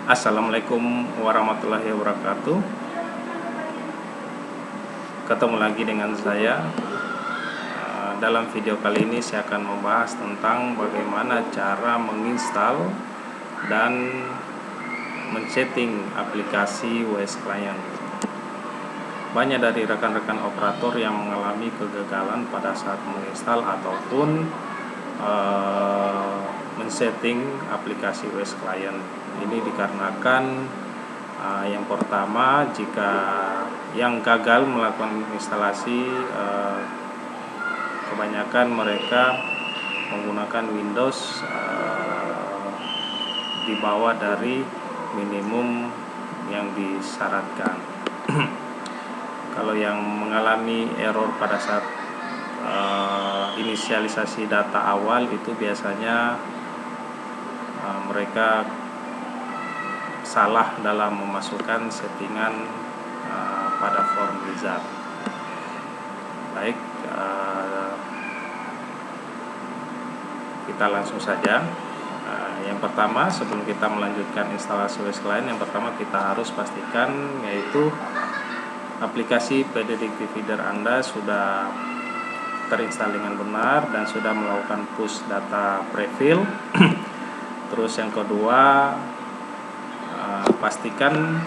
Assalamualaikum warahmatullahi wabarakatuh. Ketemu lagi dengan saya. Dalam video kali ini saya akan membahas tentang bagaimana cara menginstal dan men-setting aplikasi WS Client. Banyak dari rekan-rekan operator yang mengalami kegagalan pada saat menginstal ataupun men-setting aplikasi WS Client. Ini dikarenakan yang pertama, jika yang gagal melakukan instalasi, kebanyakan mereka menggunakan Windows di bawah dari minimum yang disyaratkan. Kalau yang mengalami error pada saat inisialisasi data awal, itu biasanya mereka salah dalam memasukkan settingan pada form wizard. Baik, kita langsung saja. Yang pertama, sebelum kita melanjutkan instalasi WS Client, yang pertama kita harus pastikan yaitu aplikasi Predictive Feeder Anda sudah terinstall dengan benar dan sudah melakukan push data prefill. Terus yang kedua, pastikan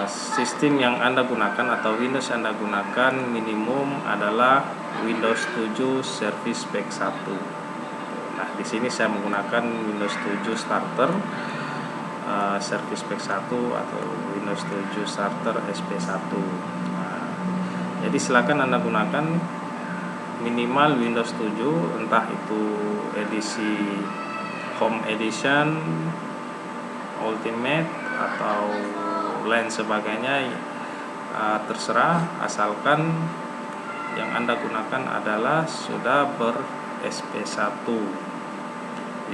sistem yang Anda gunakan atau Windows Anda gunakan minimum adalah Windows 7 Service Pack 1. Nah, di sini saya menggunakan Windows 7 Starter Service Pack 1 atau Windows 7 Starter SP1. Jadi silakan Anda gunakan minimal Windows 7, entah itu edisi Home Edition, Ultimate atau lain sebagainya, terserah, asalkan yang Anda gunakan adalah sudah ber SP1.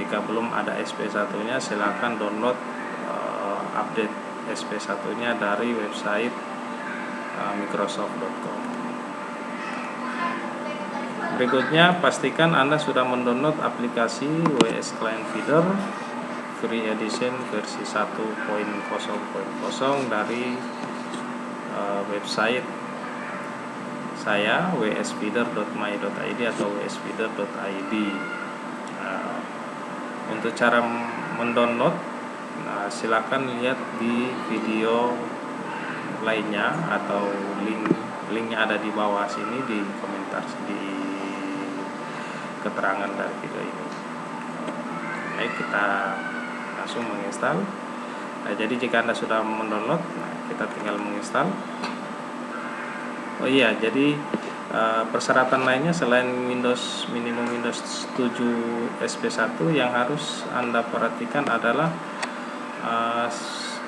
Jika belum ada SP1-nya, silakan download update SP1-nya dari website Microsoft.com. Berikutnya, pastikan Anda sudah mendownload aplikasi WS Client Feeder Free Edition versi 1.0.0 dari website saya, wsfeeder.my.id atau wsfeeder.id. Untuk cara mendownload, silakan lihat di video lainnya atau linknya ada di bawah sini di komentar di keterangan dari video ini. Baik, kita langsung menginstal. Jadi jika Anda sudah mendownload, kita tinggal menginstal. Oh iya, jadi persyaratan lainnya selain minimum Windows 7 SP1 yang harus Anda perhatikan adalah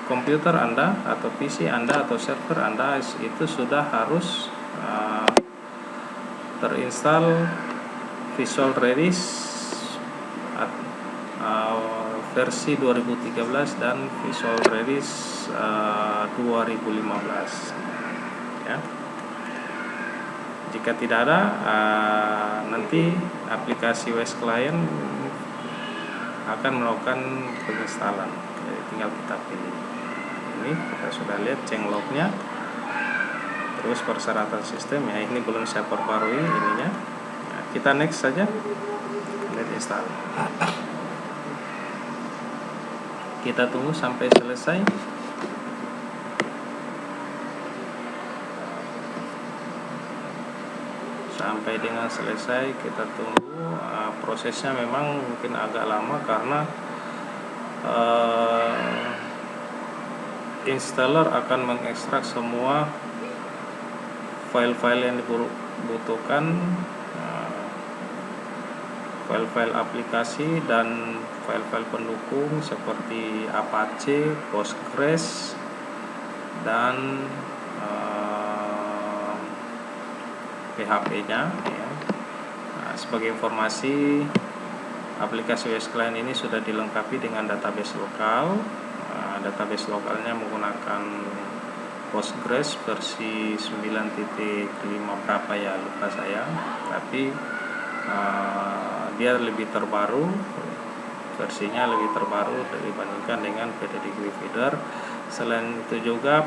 komputer Anda atau PC Anda atau server Anda itu sudah harus terinstall Visual Redis versi 2013 dan Visual Redis 2015 ya. Jika tidak ada, nanti aplikasi WS Client akan melakukan penginstalan. Jadi tinggal kita pilih. Ini kita sudah lihat changelognya. Terus persyaratan sistem ya, ini belum saya perbarui ininya. Nah, kita next saja. Let install. Kita tunggu sampai selesai. Sampai dengan selesai kita tunggu. Prosesnya memang mungkin agak lama karena installer akan mengekstrak semua file-file yang dibutuhkan, file-file aplikasi dan file-file pendukung seperti Apache, Postgres dan PHP-nya ya. Sebagai informasi, aplikasi WS Client ini sudah dilengkapi dengan database lokal. Database lokalnya menggunakan Postgres versi 9.5 berapa ya, lupa saya, tapi dia lebih terbaru versinya lebih terbaru dibandingkan dengan PD Degree Feeder. Selain itu juga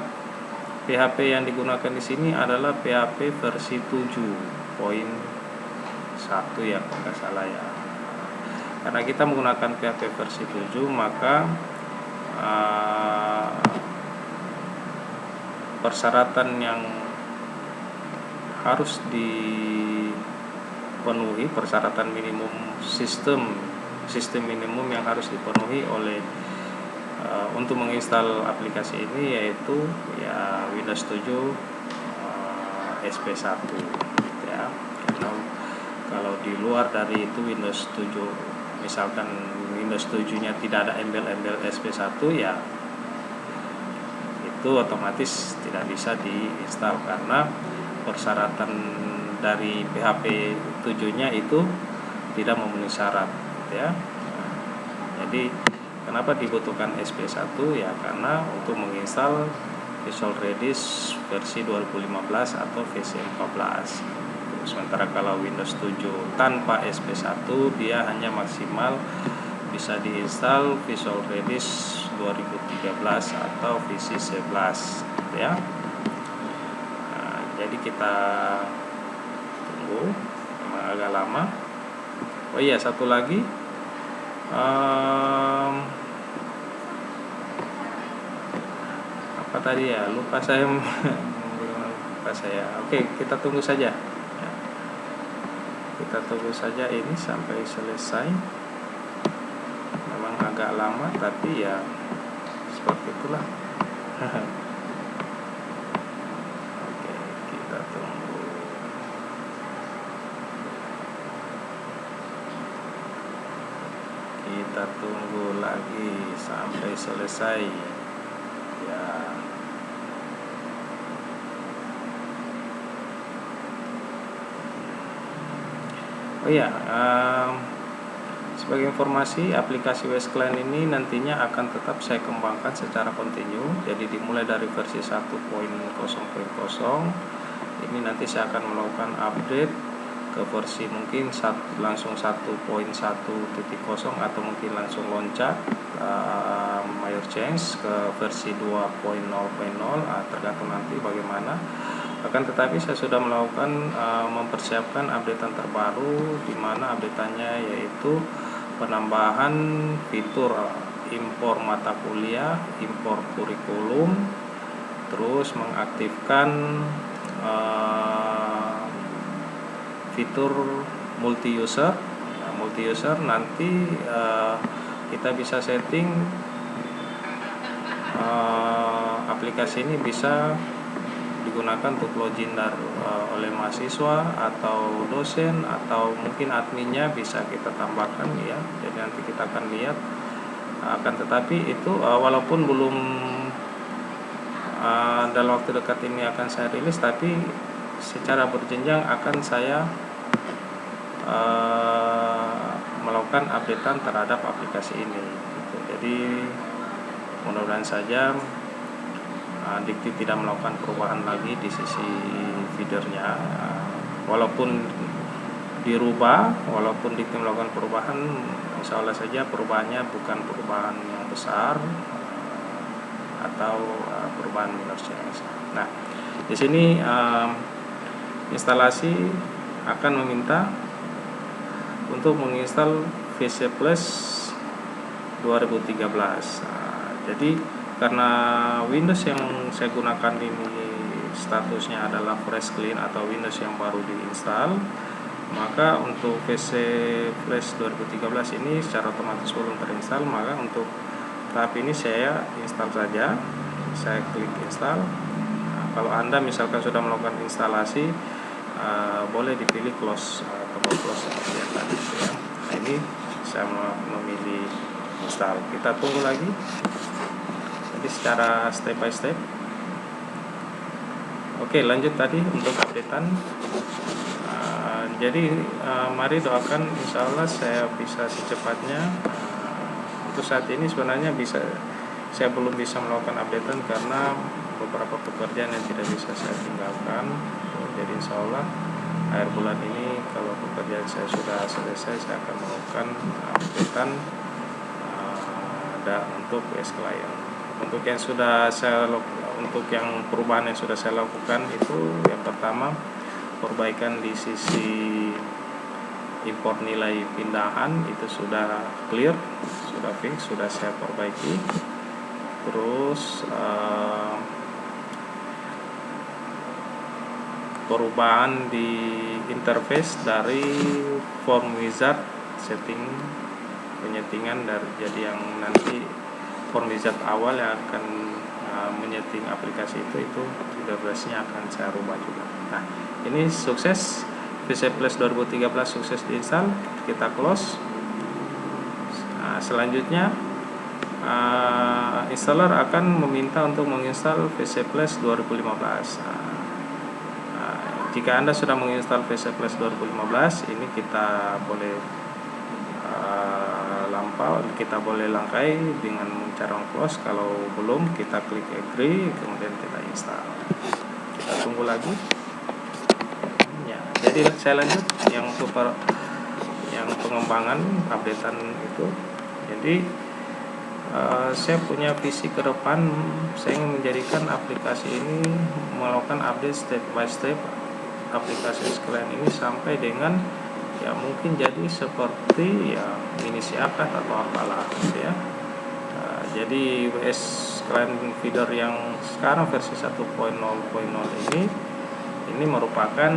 PHP yang digunakan di sini adalah PHP versi 7.1 ya kalau nggak salah ya. Karena kita menggunakan PHP versi 7, maka persyaratan yang harus dipenuhi, persyaratan minimum sistem minimum yang harus dipenuhi oleh untuk menginstal aplikasi ini, yaitu ya Windows 7 SP1 ya. Kalau di luar dari itu Windows 7, misalkan Windows 7-nya tidak ada embel-embel SP1 ya, itu otomatis tidak bisa diinstal karena persyaratan dari PHP 7-nya itu tidak memenuhi syarat ya. Jadi kenapa dibutuhkan SP1 ya, karena untuk menginstal Visual Redis versi 2015 atau VC 14. Sementara kalau Windows 7 tanpa SP1 dia hanya maksimal bisa diinstal Visual Redis 2013 atau VC 11 ya. Jadi kita tunggu, memang agak lama. Oh iya, satu lagi, apa tadi ya, lupa saya. Oke, kita tunggu saja ya. Kita tunggu saja ini sampai selesai. Memang agak lama, tapi ya seperti itulah. Oke, kita tunggu. Kita tunggu lagi sampai selesai ya. Oh iya, sebagai informasi, aplikasi WS Client ini nantinya akan tetap saya kembangkan secara kontinu. Jadi dimulai dari versi 1.0.0 ini nanti saya akan melakukan update ke versi mungkin langsung 1.1.0 atau mungkin langsung loncat major change ke versi 2.0.0, tergantung nanti bagaimana. Akan tetapi saya sudah melakukan mempersiapkan updatean terbaru, di mana updateannya yaitu penambahan fitur impor mata kuliah, impor kurikulum, terus mengaktifkan fitur multi user. Multi user nanti kita bisa setting aplikasi ini bisa digunakan untuk login oleh mahasiswa atau dosen atau mungkin adminnya bisa kita tambahkan ya. Jadi nanti kita akan lihat. Akan tetapi itu walaupun belum dalam waktu dekat ini akan saya rilis, tapi secara berjenjang akan saya melakukan updatean terhadap aplikasi ini gitu. Jadi mudah-mudahan saja Dikti tidak melakukan perubahan lagi di sisi feedernya. Walaupun dirubah, walaupun Dikti melakukan perubahan, insya Allah saja perubahannya bukan perubahan yang besar atau perubahan minor change. Nah, di sini instalasi akan meminta untuk menginstal VC Plus 2013. Jadi karena Windows yang saya gunakan ini statusnya adalah fresh clean atau Windows yang baru diinstal, maka untuk VC Flash 2013 ini secara otomatis belum terinstall. Maka untuk tahap ini saya install saja, saya klik install. Kalau Anda misalkan sudah melakukan instalasi, boleh dipilih close, tombol close seperti yang tadi ya. Nah, ini saya memilih install. Kita tunggu lagi. Jadi secara step by step. Oke, lanjut tadi untuk updatean. Jadi mari doakan insya Allah saya bisa secepatnya. Untuk saat ini sebenarnya saya belum bisa melakukan updatean karena beberapa pekerjaan yang tidak bisa saya tinggalkan. Jadi insya Allah akhir bulan ini kalau pekerjaan saya sudah selesai, saya akan melakukan updatean ada untuk WS Client. Untuk yang perubahan yang sudah saya lakukan itu, yang pertama perbaikan di sisi import nilai pindahan itu sudah clear, sudah fix, sudah saya perbaiki. Terus perubahan di interface dari form wizard setting, penyetingan dari jadi yang nanti form wizard awal yang akan menyeting aplikasi itu interface-nya akan saya rubah juga. Nah, ini sukses, VC Plus 2013 sukses diinstal, kita close. Nah, selanjutnya installer akan meminta untuk menginstal VC Plus 2015. Jika Anda sudah menginstal VC Plus 2015, ini kita boleh kita boleh langkai dengan cara close. Kalau belum, kita klik agree, kemudian kita install. Kita tunggu lagi. Ya, jadi saya lanjut yang pengembangan updatean itu. Jadi saya punya visi ke depan, saya ingin menjadikan aplikasi ini melakukan update step by step aplikasi Client ini sampai dengan ya mungkin jadi seperti ya mini siakat atau apalah gitu ya. Jadi WS Client Feeder yang sekarang versi 1.0.0 ini merupakan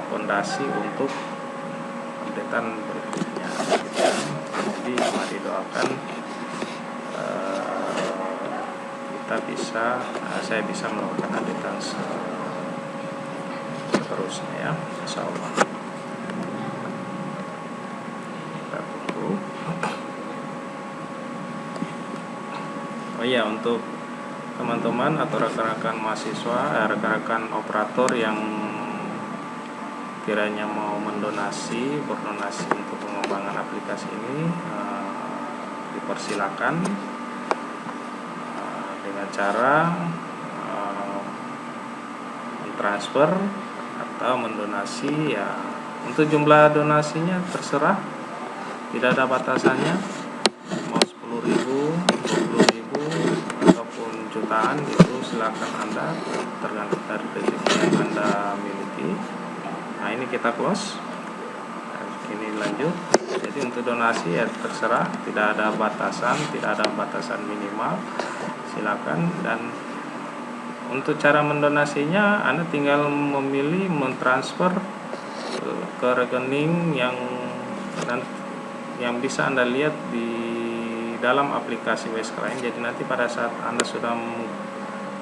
fondasi untuk updatean berikutnya gitu ya. Jadi mari doakan saya bisa melakukan updatean seterusnya ya, insyaallah. Kita tunggu. Oh iya, untuk teman-teman atau rekan-rekan mahasiswa, rekan-rekan operator yang kiranya mau berdonasi untuk pengembangan aplikasi ini, dipersilakan dengan cara mentransfer atau mendonasi ya. Untuk jumlah donasinya terserah, tidak ada batasannya, mau 10.000, 20.000 ataupun jutaan, itu silakan Anda, tergantung dari rezeki yang Anda miliki. Nah, ini kita close, ini lanjut. Jadi untuk donasi ya terserah, tidak ada batasan minimal, silakan. Dan untuk cara mendonasinya, Anda tinggal memilih mentransfer ke rekening yang bisa Anda lihat di dalam aplikasi WS Client. Jadi nanti pada saat Anda sudah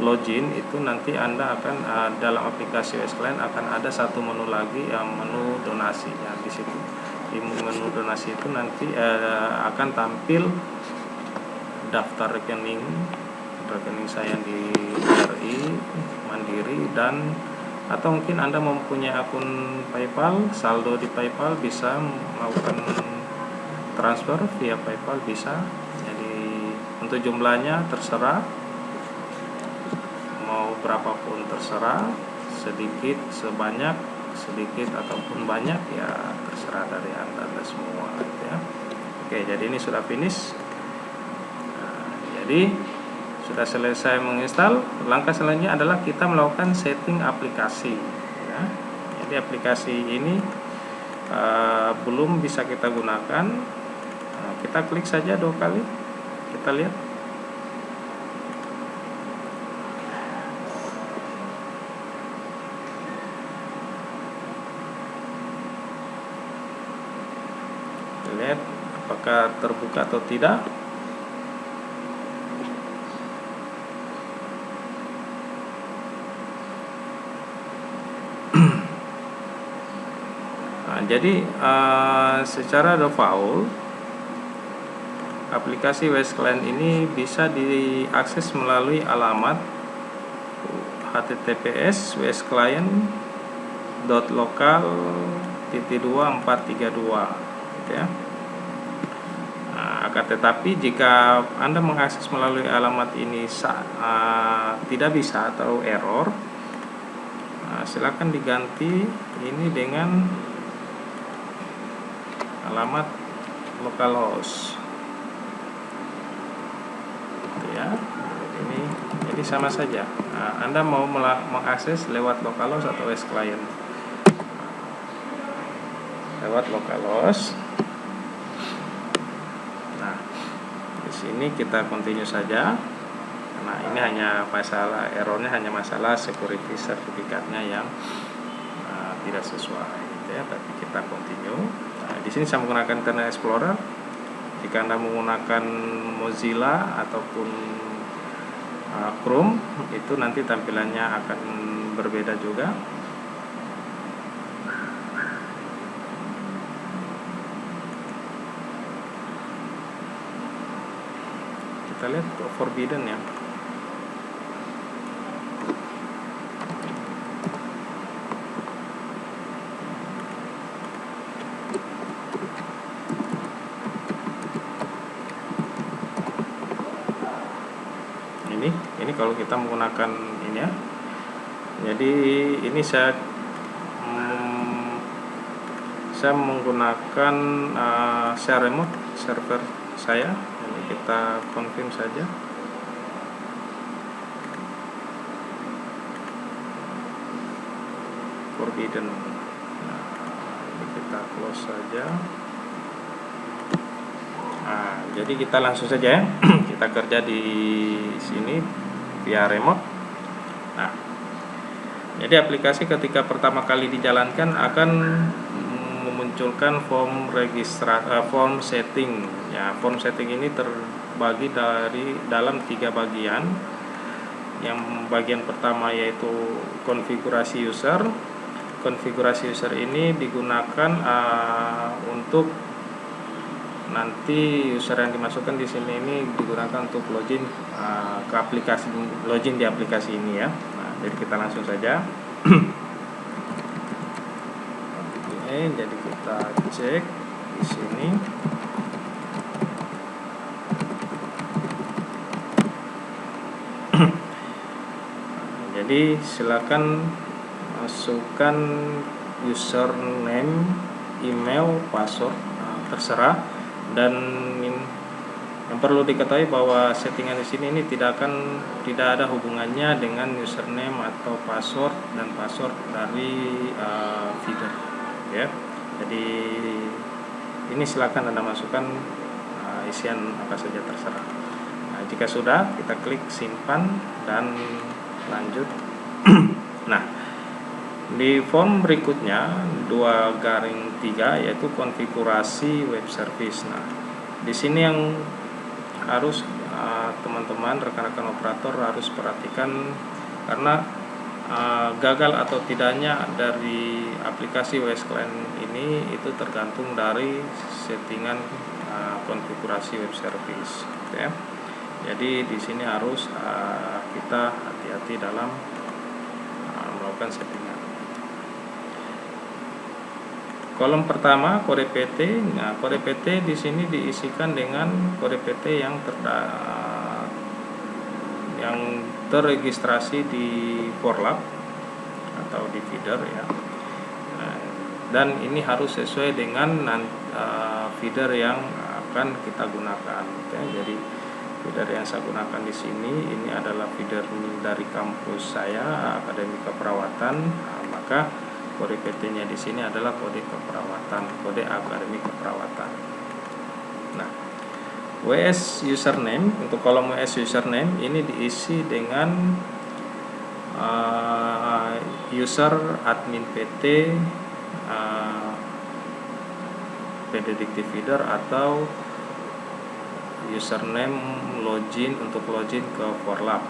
login itu, nanti Anda akan dalam aplikasi WS Client akan ada satu menu lagi, yang menu donasi. Ya, di situ di menu donasi itu nanti akan tampil daftar rekening saya di BRI, Mandiri, dan atau mungkin Anda mempunyai akun PayPal, saldo di PayPal, bisa melakukan transfer via PayPal bisa. Jadi untuk jumlahnya terserah, mau berapapun terserah, sedikit ataupun banyak ya terserah dari Anda semua gitu ya. Oke, jadi ini sudah finish. Jadi sudah selesai menginstal. Langkah selanjutnya adalah kita melakukan setting aplikasi ya. Jadi aplikasi ini belum bisa kita gunakan. Kita klik saja 2 kali, kita lihat. Lihat apakah terbuka atau tidak. Jadi secara default aplikasi WS Client ini bisa diakses melalui alamat https wsclient.local.2432 gitu ya. Akan tetapi jika Anda mengakses melalui alamat ini tidak bisa atau error, silakan diganti ini dengan alamat localhost. ya. Ini jadi sama saja. Nah, Anda mau mengakses lewat localhost atau OS client. Lewat localhost. Nah, di sini kita continue saja. Nah, ini hanya masalah errornya, hanya masalah security sertifikatnya yang tidak sesuai, gitu ya. Tapi kita continue. Nah, di sini saya menggunakan Internet Explorer. Jika Anda menggunakan Mozilla ataupun Chrome, itu nanti tampilannya akan berbeda juga. Kita lihat forbidden ya. Ini kalau kita menggunakan ini ya. Jadi ini saya menggunakan share remote server saya. Ini kita confirm saja. Forbidden. Nah, ini kita close saja. Nah, jadi kita langsung saja ya. Kita kerja di sini via remote. Nah, jadi aplikasi ketika pertama kali dijalankan akan memunculkan form setting. Ya, form setting ini terbagi dalam 3 bagian. Yang bagian pertama yaitu konfigurasi user. Konfigurasi user ini digunakan untuk nanti user yang dimasukkan di sini ini digunakan untuk login ke aplikasi, login di aplikasi ini ya. Nah, jadi kita langsung saja. Oke, jadi kita cek di sini. Jadi silakan masukkan username, email, password, terserah. Dan yang perlu diketahui bahwa settingan di sini ini tidak ada hubungannya dengan username atau password dan password dari feeder ya. Jadi ini silakan Anda masukkan isian apa saja terserah. Nah, jika sudah, kita klik simpan dan lanjut. Nah, di form berikutnya 2-3 yaitu konfigurasi web service. Nah, di sini yang harus teman-teman rekan-rekan operator harus perhatikan, karena gagal atau tidaknya dari aplikasi OS client ini itu tergantung dari settingan konfigurasi web service, ya. Jadi di sini harus kita hati-hati dalam melakukan settingan. Kolom pertama kode PT. Nah, kode PT di sini diisikan dengan kode PT yang terregistrasi di Forlab atau di feeder ya. Nah, dan ini harus sesuai dengan feeder yang akan kita gunakan. Ya. Jadi feeder yang saya gunakan di sini ini adalah feeder dari kampus saya, Akademi Keperawatan. Nah, maka kode PT-nya di sini adalah kode keperawatan, kode Akademi Keperawatan. Nah, WS username, untuk kolom WS username ini diisi dengan user admin PT, PT Dikti Feeder, atau username login untuk login ke Forlab.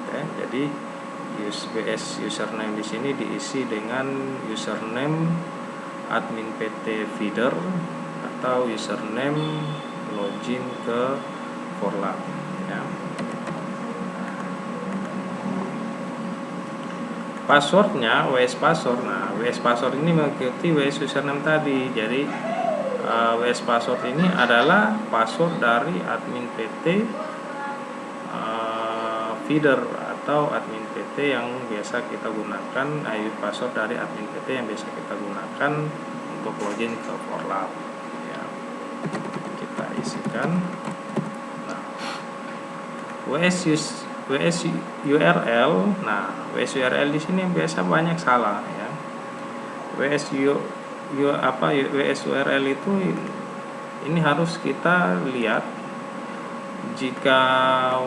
Okay, jadi WS username di sini diisi dengan username admin PT Feeder atau username login ke Forlab ya. Passwordnya WS password. Nah, WS password ini mengikuti WS username tadi. Jadi WS password ini adalah password dari admin PT Feeder atau admin PT yang biasa kita gunakan, password dari admin PT yang biasa kita gunakan untuk login ke Forlab ya. Kita isikan. Nah, WS URL. Nah, WS URL di sini biasa banyak salah ya. WS URL itu ini harus kita lihat jika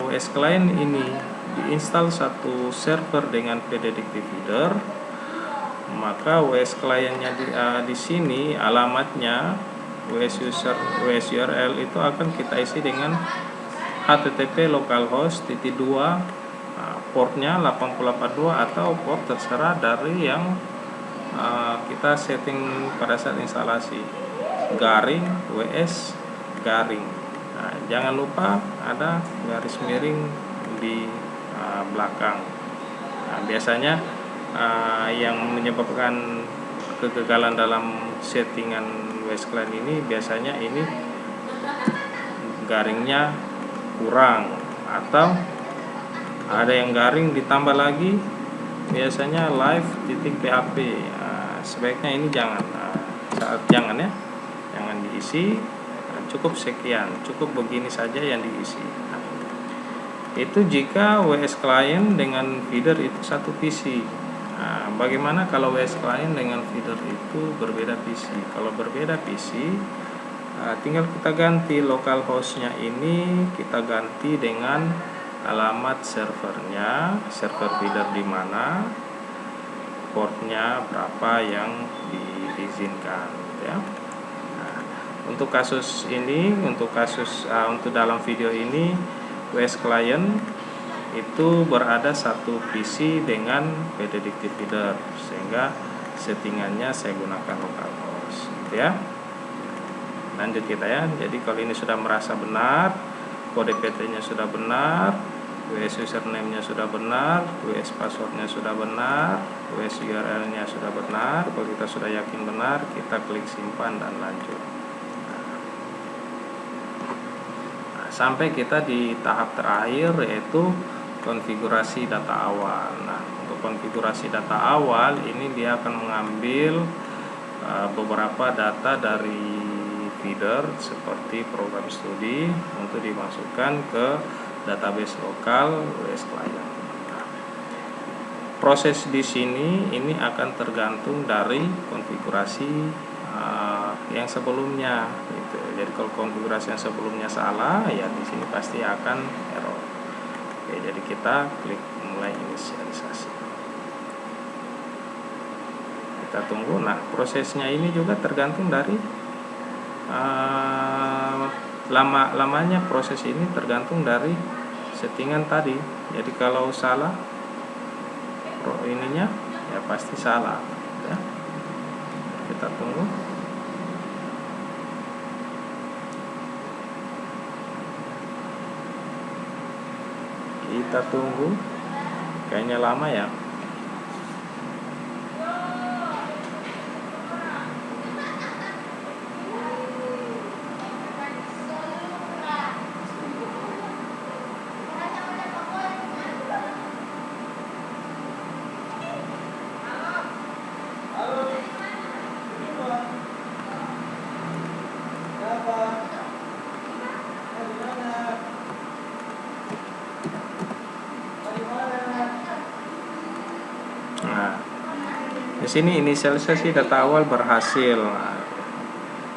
WS client ini diinstal satu server dengan PDDictive Feeder, maka WS clientnya di sini alamatnya WS URL itu akan kita isi dengan HTTP localhost /2, portnya 8082 atau port terserah dari yang kita setting pada saat instalasi, garing WS garing. Nah, jangan lupa ada garis miring di belakang. Nah, biasanya yang menyebabkan kegagalan dalam settingan WS client ini biasanya ini garingnya kurang, atau ada yang garing ditambah lagi biasanya live.php. Sebaiknya ini jangan ya, jangan diisi. Cukup sekian, cukup begini saja yang diisi. Itu jika WS client dengan feeder itu satu PC. Bagaimana kalau WS client dengan feeder itu berbeda PC? Kalau berbeda PC, tinggal kita ganti localhostnya ini, kita ganti dengan alamat servernya, server feeder di mana, portnya berapa yang diizinkan ya. Nah, untuk kasus ini, untuk dalam video ini, WS client itu berada satu PC dengan PDDictive Feeder, sehingga settingannya saya gunakan localhost gitu ya. Lanjut kita ya. Jadi kalau ini sudah merasa benar, kode PT-nya sudah benar, WS username-nya sudah benar, WS password-nya sudah benar, WS URL-nya sudah benar. Kalau kita sudah yakin benar, kita klik simpan dan lanjut. Nah, sampai kita di tahap terakhir, yaitu konfigurasi data awal. Nah, untuk konfigurasi data awal ini dia akan mengambil beberapa data dari feeder seperti program studi untuk dimasukkan ke database lokal WS client. Nah, proses di sini ini akan tergantung dari konfigurasi yang sebelumnya gitu. Jadi kalau konfigurasi yang sebelumnya salah, ya di sini pasti akan error. Oke, jadi kita klik mulai inisialisasi. Kita tunggu. Nah, prosesnya ini juga tergantung dari lamanya proses ini tergantung dari settingan tadi. Jadi kalau salah ininya ya pasti salah ya. Kita tunggu. Kita tunggu. Kayaknya lama ya. Di sini inisialisasi data awal berhasil. Nah,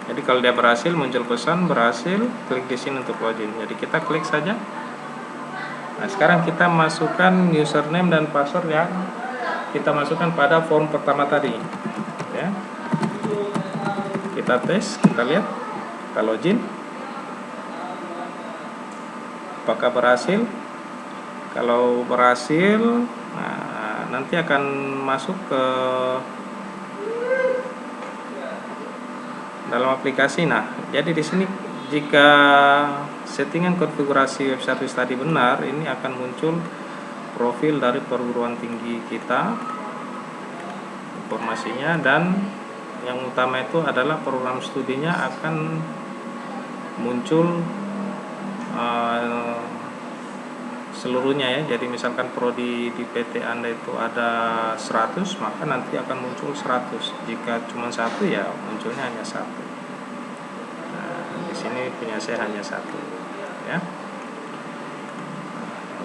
jadi kalau dia berhasil, muncul pesan berhasil, klik di sini untuk login. Jadi kita klik saja. Nah, sekarang kita masukkan username dan password yang kita masukkan pada form pertama tadi. Ya. Kita tes, kita lihat, kita login. Apakah berhasil? Kalau berhasil, nah, nanti akan masuk ke dalam aplikasi. Nah, jadi di sini jika settingan konfigurasi web service tadi benar, ini akan muncul profil dari perguruan tinggi kita, informasinya, dan yang utama itu adalah program studinya akan muncul seluruhnya ya. Jadi misalkan prodi di PT Anda itu ada 100, maka nanti akan muncul 100. Jika cuma satu, ya munculnya hanya satu. Nah, di sini punya saya hanya satu ya.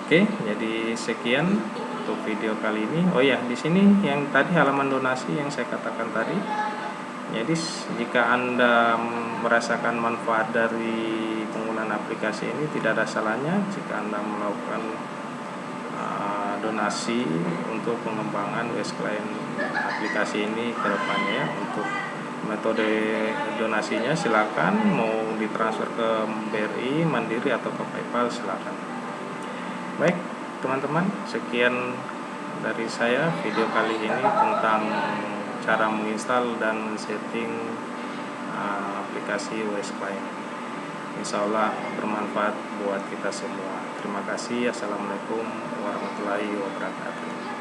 Oke, jadi sekian untuk video kali ini. Oh ya, di sini yang tadi halaman donasi yang saya katakan tadi. Jadi jika Anda merasakan manfaat dari penggunaan aplikasi ini, tidak ada salahnya jika Anda melakukan donasi untuk pengembangan West Client aplikasi ini ke depannya ya. Untuk metode donasinya silakan mau ditransfer ke BRI, Mandiri atau ke PayPal silakan. Baik, teman-teman, sekian dari saya video kali ini tentang cara menginstal dan men-setting aplikasi West Client. Insya Allah bermanfaat buat kita semua. Terima kasih. Assalamualaikum warahmatullahi wabarakatuh.